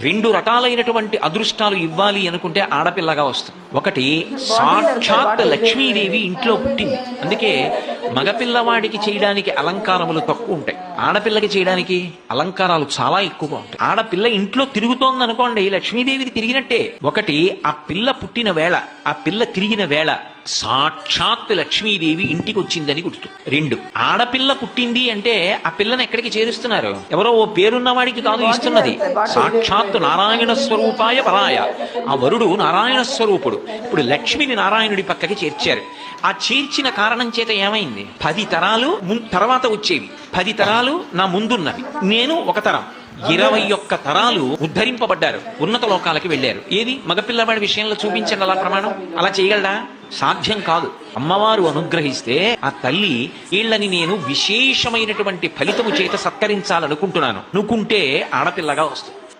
రెండు రకాలైనటువంటి అదృష్టాలు ఇవ్వాలి అనుకుంటే ఆడపిల్లగా వస్తుంది. ఒకటి, సాక్షాత్ లక్ష్మీదేవి ఇంట్లో పుట్టింది. అందుకే మగపిల్లవాడికి చేయడానికి అలంకారములు తక్కువ ఉంటాయి, ఆడపిల్లకి చేయడానికి అలంకారాలు చాలా ఎక్కువగా ఉంటాయి. ఆడపిల్ల ఇంట్లో తిరుగుతోంది అనుకోండి, లక్ష్మీదేవిది తిరిగినట్టే. ఒకటి, ఆ పిల్ల పుట్టిన వేళ, ఆ పిల్ల తిరిగిన వేళ సాక్షాత్ లక్ష్మీదేవి ఇంటికి వచ్చిందని గుర్తు. రెండు, ఆడపిల్ల పుట్టింది అంటే ఆ పిల్లని ఎక్కడికి చేరుస్తున్నారు? ఎవరో ఓ పేరున్న వాడికి కాదు ఇస్తున్నది, సాక్షాత్ నారాయణ స్వరూపాయ పరాయ. ఆ వరుడు నారాయణ స్వరూపుడు. ఇప్పుడు లక్ష్మిని నారాయణుడి పక్కకి చేర్చారు. ఆ చేర్చిన కారణం చేత ఏమైంది? 10 తరాలు తర్వాత వచ్చేవి, 10 తరాలు నా ముందున్నవి, నేను ఒక తరం, 21 తరాలు ఉద్ధరింపబడ్డారు, ఉన్నత లోకాలకి వెళ్ళారు. ఏది మగపిల్లవాడి విషయంలో చూపించండి అలా ప్రమాణం. అలా చేయగలడా? సాధ్యం కాదు. అమ్మవారు అనుగ్రహిస్తే ఆ తల్లి వీళ్ళని నేను విశేషమైనటువంటి ఫలితము చేత సత్కరించాలనుకుంటున్నాను అనుకుంటే ఆడపిల్లగా వస్తుంది.